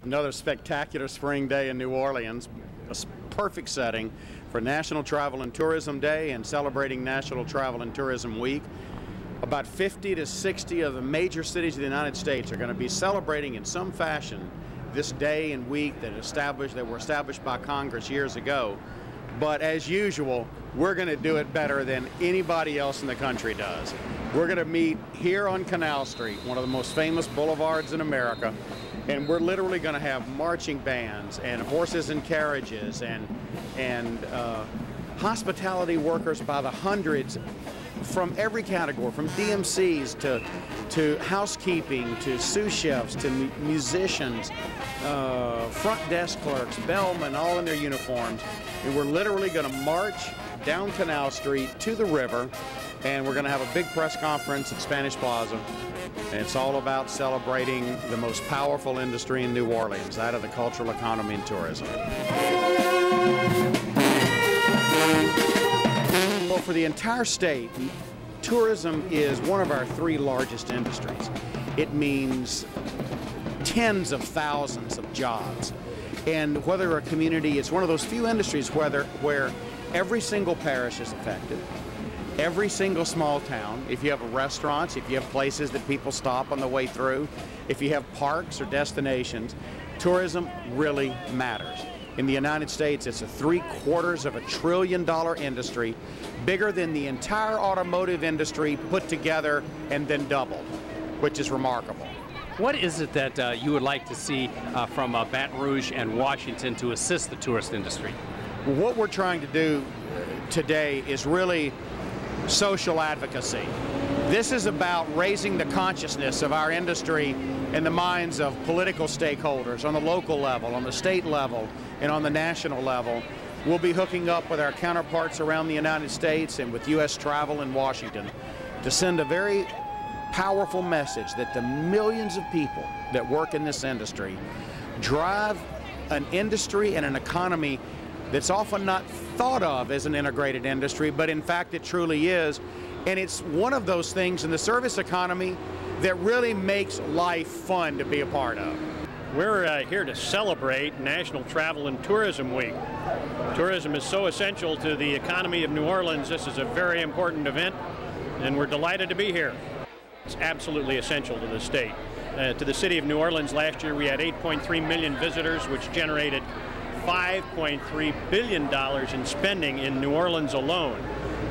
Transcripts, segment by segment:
Another spectacular spring day in New Orleans, a perfect setting for National Travel and Tourism Day and celebrating National Travel and Tourism Week. About 50 to 60 of the major cities of the United States are going to be celebrating in some fashion this day and week that were established by Congress years ago. But as usual, we're going to do it better than anybody else in the country does. We're going to meet here on Canal Street, one of the most famous boulevards in America, and we're literally going to have marching bands and horses and carriages and hospitality workers by the hundreds from every category, from DMCs to housekeeping, to sous chefs, to musicians, front desk clerks, bellmen, all in their uniforms. And we're literally going to march down Canal Street to the river, and we're going to have a big press conference at Spanish Plaza. And it's all about celebrating the most powerful industry in New Orleans, that of the cultural economy and tourism. Well, for the entire state, tourism is one of our three largest industries. It means tens of thousands of jobs. And whether a community, it's one of those few industries where every single parish is affected, every single small town. If you have restaurants, if you have places that people stop on the way through, if you have parks or destinations, tourism really matters. In the United States, it's a $750 billion industry, bigger than the entire automotive industry put together and then doubled, which is remarkable. What is it that you would like to see from Baton Rouge and Washington to assist the tourist industry? What we're trying to do today is really social advocacy. This is about raising the consciousness of our industry in the minds of political stakeholders on the local level, on the state level, and on the national level. We'll be hooking up with our counterparts around the United States and with U.S. Travel in Washington to send a very powerful message that the millions of people that work in this industry drive an industry and an economy that's often not thought of as an integrated industry, but in fact it truly is. And it's one of those things in the service economy that really makes life fun to be a part of. We're here to celebrate National Travel and Tourism Week. Tourism is so essential to the economy of New Orleans. This is a very important event, and we're delighted to be here. It's absolutely essential to the state. To the city of New Orleans last year, we had 8.3 million visitors, which generated $5.3 billion in spending in New Orleans alone.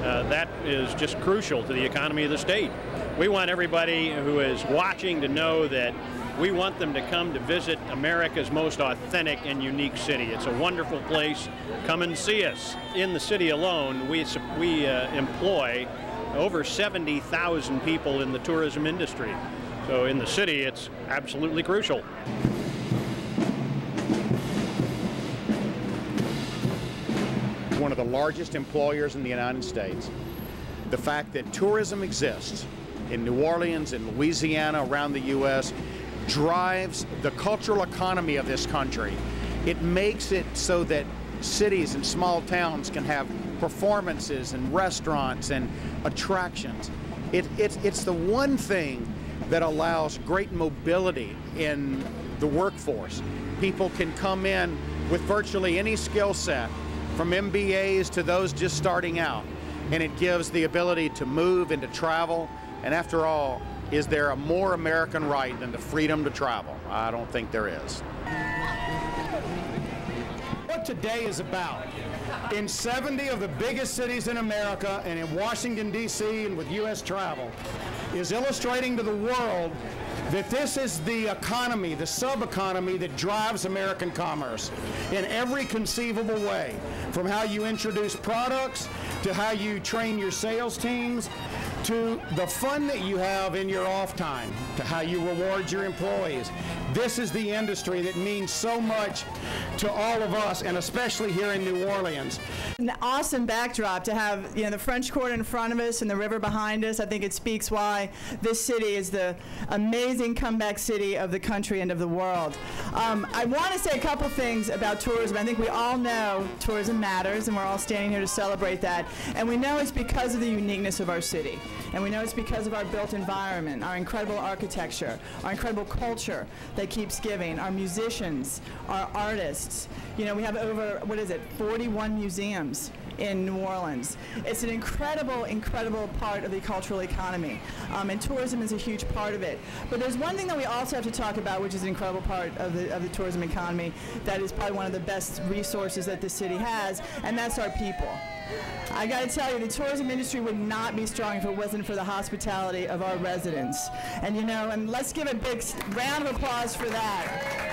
That is just crucial to the economy of the state. We want everybody who is watching to know that we want them to come to visit America's most authentic and unique city. It's a wonderful place. Come and see us. In the city alone, we employ over 70,000 people in the tourism industry. So in the city, it's absolutely crucial. One of the largest employers in the United States. The fact that tourism exists in New Orleans, in Louisiana, around the U.S., drives the cultural economy of this country. It makes it so that cities and small towns can have performances and restaurants and attractions. It's the one thing that allows great mobility in the workforce. People can come in with virtually any skill set, from MBAs to those just starting out, and it gives the ability to move and to travel. And after all, is there a more American right than the freedom to travel? I don't think there is. What today is about, in 70 of the biggest cities in America and in Washington, D.C. and with U.S. Travel, is illustrating to the world that this is the economy, the sub-economy that drives American commerce in every conceivable way, from how you introduce products, to how you train your sales teams, to the fun that you have in your off time, to how you reward your employees. This is the industry that means so much to all of us, and especially here in New Orleans. An awesome backdrop to have, the French Quarter in front of us and the river behind us. I think it speaks why this city is the amazing comeback city of the country and of the world. I want to say a couple things about tourism. I think we all know tourism matters, and we're all standing here to celebrate that. And we know it's because of the uniqueness of our city. And we know it's because of our built environment, our incredible architecture, our incredible culture that that keeps giving, our musicians, our artists. You know, we have over, 41 museums in New Orleans. It's an incredible, incredible part of the cultural economy, and tourism is a huge part of it. But there's one thing that we also have to talk about, which is an incredible part of the tourism economy that is probably one of the best resources that the city has, and that's our people. I got to tell you, the tourism industry would not be strong if it wasn't for the hospitality of our residents. And you know, and let's give a big round of applause for that.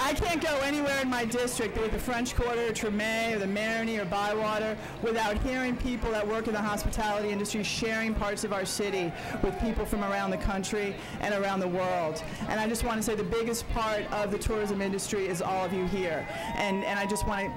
I can't go anywhere in my district, be it the French Quarter, or Tremé, or the Marigny, or Bywater, without hearing people that work in the hospitality industry sharing parts of our city with people from around the country and around the world. And I just want to say the biggest part of the tourism industry is all of you here. And I just want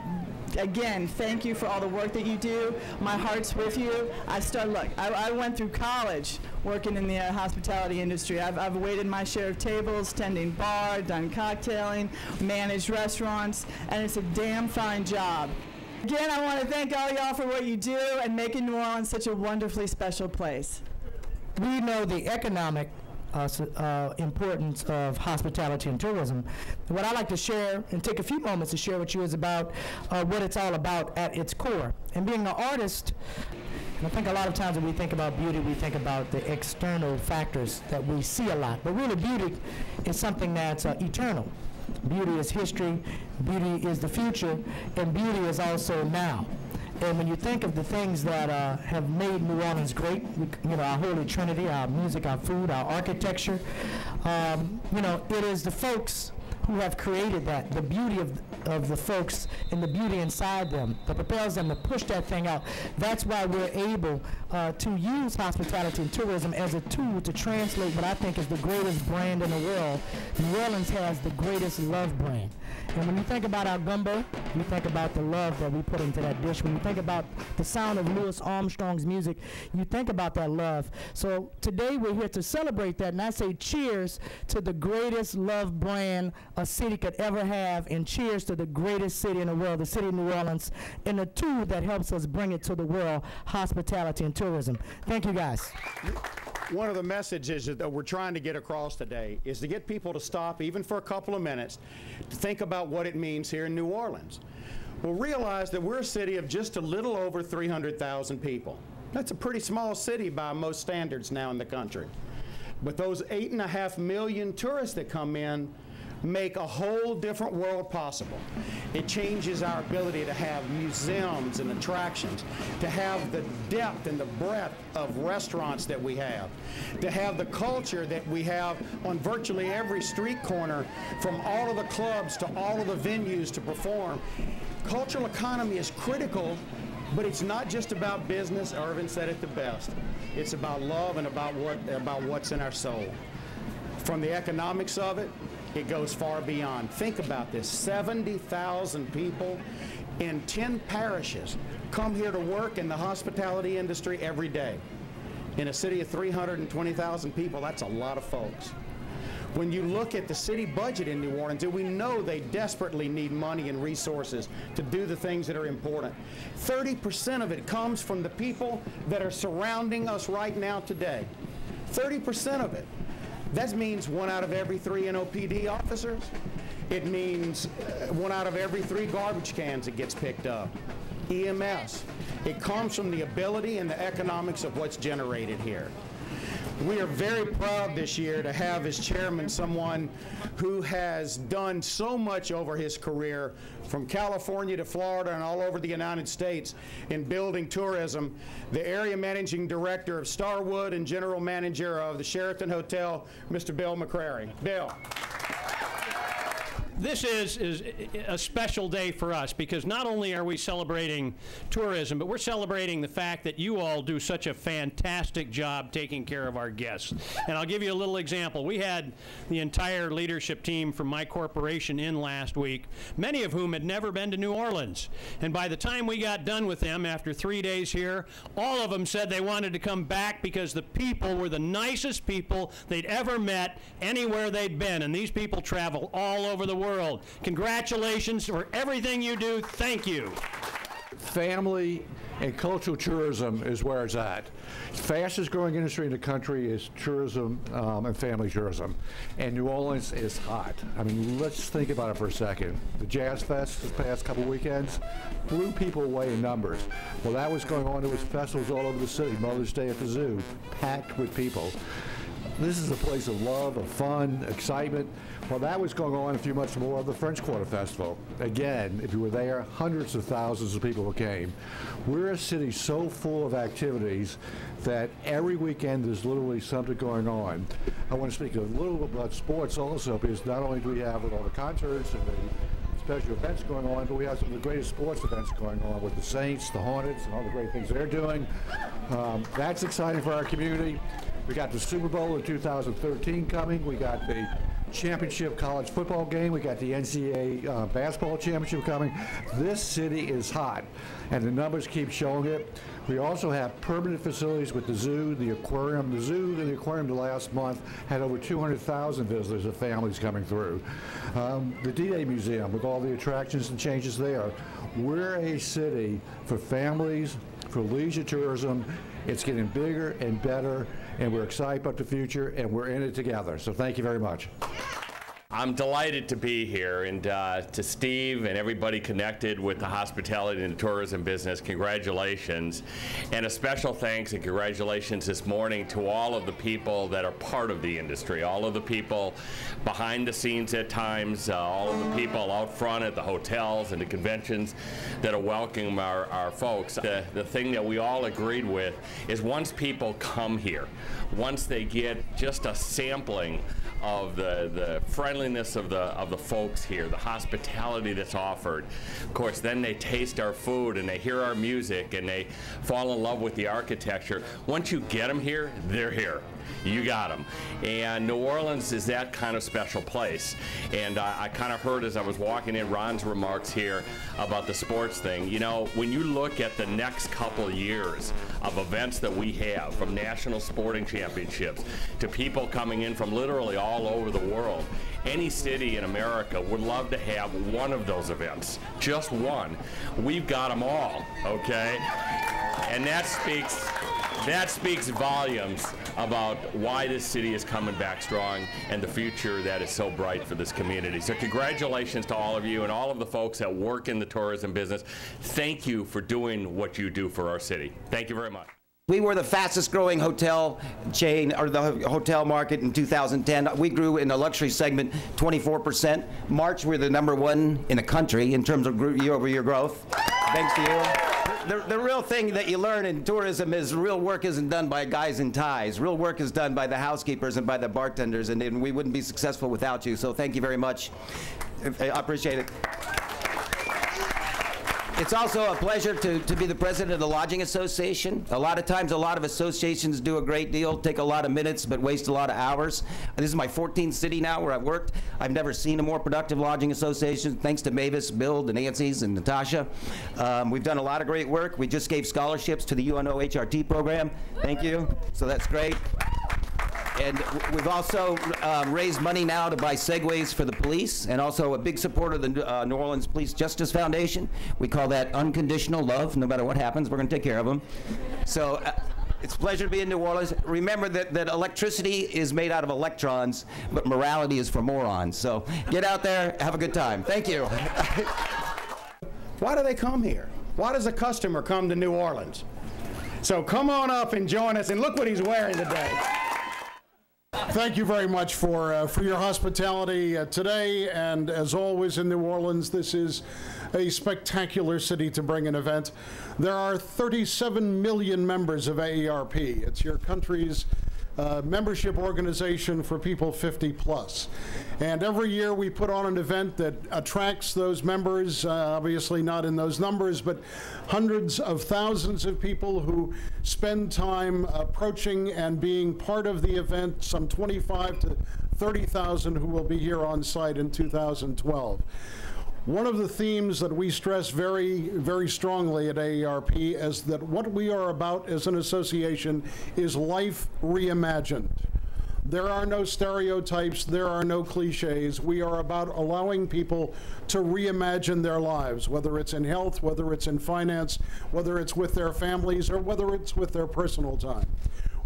to, again, thank you for all the work that you do. My heart's with you. I went through college working in the hospitality industry. I've waited my share of tables, tending bar, done cocktailing, managed restaurants, and it's a damn fine job. Again, I want to thank all y'all for what you do and making New Orleans such a wonderfully special place. We know the economic importance of hospitality and tourism. What I like to share and take a few moments to share with you is about what it's all about at its core. And being an artist, and I think a lot of times when we think about beauty, we think about the external factors that we see a lot. But really, beauty is something that's eternal. Beauty is history, beauty is the future, and beauty is also now. And when you think of the things that have made New Orleans great, our Holy Trinity, our music, our food, our architecture, it is the folks who have created that, the beauty of the folks and the beauty inside them that propels them to push that thing out. That's why we're able to use hospitality and tourism as a tool to translate what I think is the greatest brand in the world. New Orleans has the greatest love brand. And when you think about our gumbo, you think about the love that we put into that dish. When you think about the sound of Louis Armstrong's music, you think about that love. So today we're here to celebrate that, and I say cheers to the greatest love brand a city could ever have, and cheers to the greatest city in the world, the city of New Orleans, and the tool that helps us bring it to the world, hospitality and tourism. Thank you, guys. One of the messages that we're trying to get across today is to get people to stop, even for a couple of minutes, to think about what it means here in New Orleans. We'll realize that we're a city of just a little over 300,000 people. That's a pretty small city by most standards now in the country. But those 8.5 million tourists that come in make a whole different world possible. It changes our ability to have museums and attractions, to have the depth and the breadth of restaurants that we have, to have the culture that we have on virtually every street corner, from all of the clubs to all of the venues to perform. Cultural economy is critical, but it's not just about business. Irvin said it the best. It's about love and about what's in our soul. From the economics of it, it goes far beyond. Think about this, 70,000 people in 10 parishes come here to work in the hospitality industry every day. In a city of 320,000 people, that's a lot of folks. When you look at the city budget in New Orleans, we know they desperately need money and resources to do the things that are important. 30% of it comes from the people that are surrounding us right now today. 30% of it. That means 1 out of every 3 NOPD officers. It means 1 out of every 3 garbage cans that gets picked up. EMS. It comes from the ability and the economics of what's generated here. We are very proud this year to have as chairman someone who has done so much over his career, from California to Florida and all over the United States, in building tourism. The area managing director of Starwood and general manager of the Sheraton Hotel, Mr. Bill McCrary. Bill. This is a special day for us, because not only are we celebrating tourism, but we're celebrating the fact that you all do such a fantastic job taking care of our guests. And I'll give you a little example. We had the entire leadership team from my corporation in last week, many of whom had never been to New Orleans. And by the time we got done with them after 3 days here, all of them said they wanted to come back because the people were the nicest people they'd ever met anywhere they'd been. And these people travel all over the world. Congratulations for everything you do. Thank you. Family and cultural tourism is where it's at. Fastest growing industry in the country is tourism and family tourism. And New Orleans is hot. I mean, let's think about it for a second. The Jazz Fest this past couple weekends blew people away in numbers. Well, that was going on. There was festivals all over the city. Mother's Day at the Zoo, packed with people. This is a place of love, of fun, excitement. Well, that was going on a few months more of the French Quarter Festival. Again, if you were there, hundreds of thousands of people came. We're a city so full of activities that every weekend there's literally something going on. I want to speak a little bit about sports also, because not only do we have all the concerts and the special events going on, but we have some of the greatest sports events going on with the Saints, the Hornets, and all the great things they're doing. That's exciting for our community. We got the Super Bowl in 2013 coming. We got the championship college football game. We got the NCAA basketball championship coming. This city is hot, and the numbers keep showing it. We also have permanent facilities with the zoo, the aquarium. The zoo and the aquarium the last month had over 200,000 visitors of families coming through. The D-Day Museum with all the attractions and changes there. We're a city for families, for leisure tourism. It's getting bigger and better, and we're excited about the future, and we're in it together. So thank you very much. I'm delighted to be here, and to Steve and everybody connected with the hospitality and tourism business, congratulations. And a special thanks and congratulations this morning to all of the people that are part of the industry, all of the people behind the scenes at times, all of the people out front at the hotels and the conventions that are welcoming our folks. The thing that we all agreed with is once people come here, once they get just a sampling of the friendliness of the folks here, the hospitality that's offered. Of course, then they taste our food and they hear our music and they fall in love with the architecture. Once you get them here, they're here. You got them. And New Orleans is that kind of special place. And I kind of heard as I was walking in Ron's remarks here about the sports thing. You know, when you look at the next couple years of events that we have, from national sporting championships to people coming in from literally all over the world, any city in America would love to have one of those events, just one. We've got them all, okay? And that speaks volumes about why this city is coming back strong and the future that is so bright for this community. So congratulations to all of you and all of the folks that work in the tourism business. Thank you for doing what you do for our city. Thank you very much. We were the fastest growing hotel chain, or the hotel market in 2010. We grew in the luxury segment 24%. March, we're the #1 in the country in terms of year-over-year growth. Thanks to you. The real thing that you learn in tourism is real work isn't done by guys in ties. Real work is done by the housekeepers and by the bartenders, and we wouldn't be successful without you. So thank you very much. I appreciate it. It's also a pleasure to be the president of the Lodging Association. A lot of times, a lot of associations do a great deal, take a lot of minutes, but waste a lot of hours. This is my 14th city now where I've worked. I've never seen a more productive lodging association, thanks to Mavis, Bill, the Nancy's, and Natasha. We've done a lot of great work. We just gave scholarships to the UNO HRT program. Thank you. So that's great. And we've also raised money now to buy Segways for the police, and also a big supporter of the New Orleans Police Justice Foundation. We call that unconditional love. No matter what happens, we're going to take care of them. So it's a pleasure to be in New Orleans. Remember that electricity is made out of electrons, but morality is for morons. So get out there, have a good time. Thank you. Why do they come here? Why does a customer come to New Orleans? So come on up and join us, and look what he's wearing today. Thank you very much for your hospitality today, and as always in New Orleans, this is a spectacular city to bring an event. There are 37 million members of AARP. It's your country's membership organization for people 50 plus. And every year we put on an event that attracts those members, obviously not in those numbers, but hundreds of thousands of people who spend time approaching and being part of the event, some 25 to 30,000 who will be here on site in 2012. One of the themes that we stress very, very strongly at AARP is that what we are about as an association is life reimagined. There are no stereotypes, there are no cliches. We are about allowing people to reimagine their lives, whether it's in health, whether it's in finance, whether it's with their families, or whether it's with their personal time.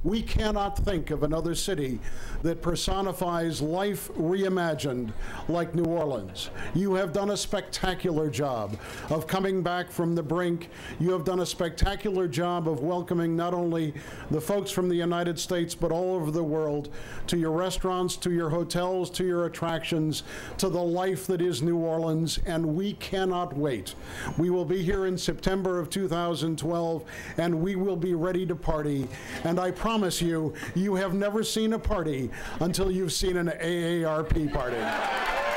We cannot think of another city that personifies life reimagined like New Orleans. You have done a spectacular job of coming back from the brink. You have done a spectacular job of welcoming not only the folks from the United States, but all over the world to your restaurants, to your hotels, to your attractions, to the life that is New Orleans, and we cannot wait. We will be here in September of 2012, and we will be ready to party, and I promise you, you have never seen a party until you've seen an AARP party.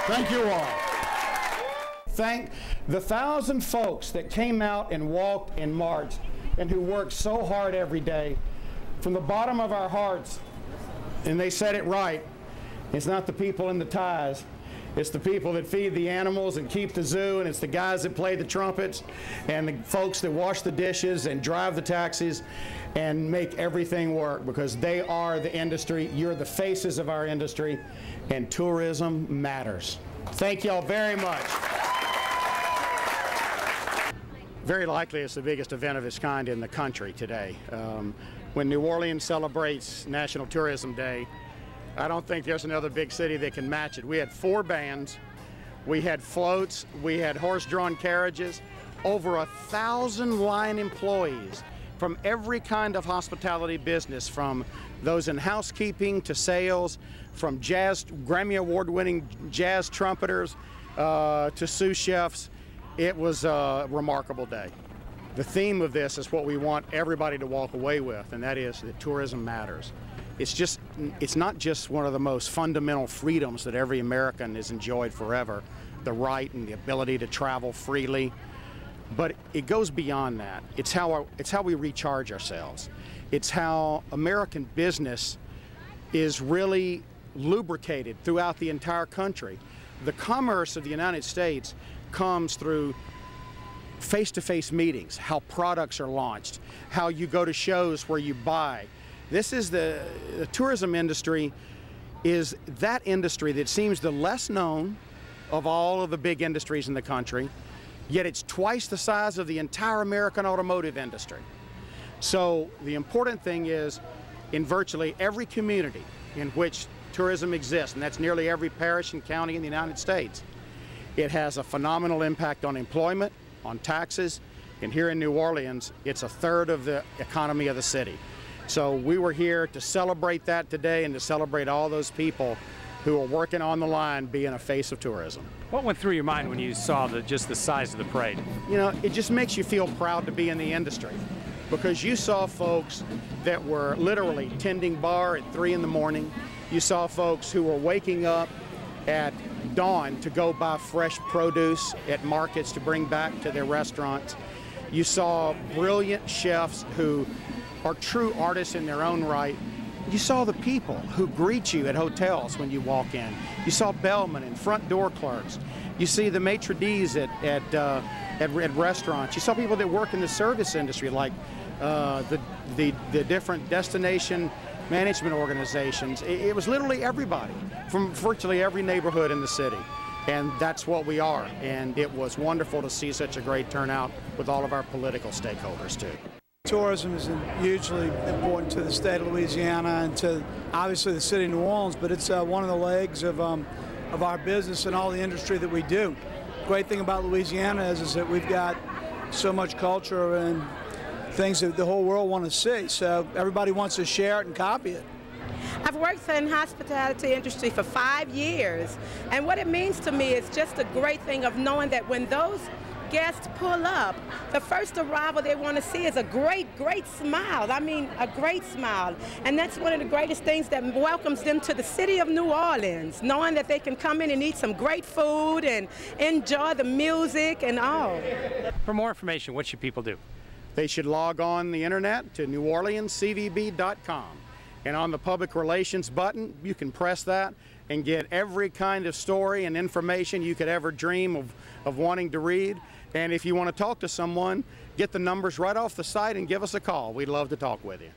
Thank you all. Thank the 1,000 folks that came out and walked and marched and who worked so hard every day from the bottom of our hearts. And they said it right. It's not the people in the ties. It's the people that feed the animals and keep the zoo, and it's the guys that play the trumpets and the folks that wash the dishes and drive the taxis and make everything work, because they are the industry. You're the faces of our industry, and tourism matters. Thank y'all very much. Very likely it's the biggest event of its kind in the country today. When New Orleans celebrates National Tourism Day, I don't think there's another big city that can match it. We had 4 bands, we had floats, we had horse-drawn carriages, over 1,000 line employees from every kind of hospitality business, from those in housekeeping to sales, from jazz, Grammy Award-winning jazz trumpeters to sous chefs. It was a remarkable day. The theme of this is what we want everybody to walk away with, and that is that tourism matters. It's not just one of the most fundamental freedoms that every American has enjoyed forever, the right and the ability to travel freely, but it goes beyond that. It's how we recharge ourselves. It's how American business is really lubricated throughout the entire country. The commerce of the United States comes through face-to-face meetings, how products are launched, how you go to shows where you buy. This is the tourism industry is that industry that seems the less known of all of the big industries in the country, yet it's twice the size of the entire American automotive industry. So the important thing is, in virtually every community in which tourism exists, and that's nearly every parish and county in the United States, it has a phenomenal impact on employment, on taxes, and here in New Orleans, it's 1/3 of the economy of the city. So we were here to celebrate that today and to celebrate all those people who are working on the line being a face of tourism. What went through your mind when you saw just the size of the parade? You know, it just makes you feel proud to be in the industry, because you saw folks that were literally tending bar at 3 in the morning. You saw folks who were waking up at dawn to go buy fresh produce at markets to bring back to their restaurants. You saw brilliant chefs who are true artists in their own right. You saw the people who greet you at hotels when you walk in. You saw bellmen and front door clerks. You see the maitre d's at restaurants. You saw people that work in the service industry, like the different destination management organizations. It was literally everybody from virtually every neighborhood in the city. And that's what we are. And it was wonderful to see such a great turnout with all of our political stakeholders too. Tourism is hugely important to the state of Louisiana and to obviously the city of New Orleans, but it's one of the legs of our business and all the industry that we do. Great thing about Louisiana is that we've got so much culture and things that the whole world want to see, so everybody wants to share it and copy it. I've worked in hospitality industry for 5 years, and what it means to me is just a great thing of knowing that when those guests pull up, the first arrival they want to see is a great smile. I mean, a great smile. And that's one of the greatest things that welcomes them to the city of New Orleans, knowing that they can come in and eat some great food and enjoy the music and all. For more information, what should people do? They should log on the internet to neworleanscvb.com. And on the public relations button, you can press that and get every kind of story and information you could ever dream of wanting to read. And if you want to talk to someone, get the numbers right off the site and give us a call. We'd love to talk with you.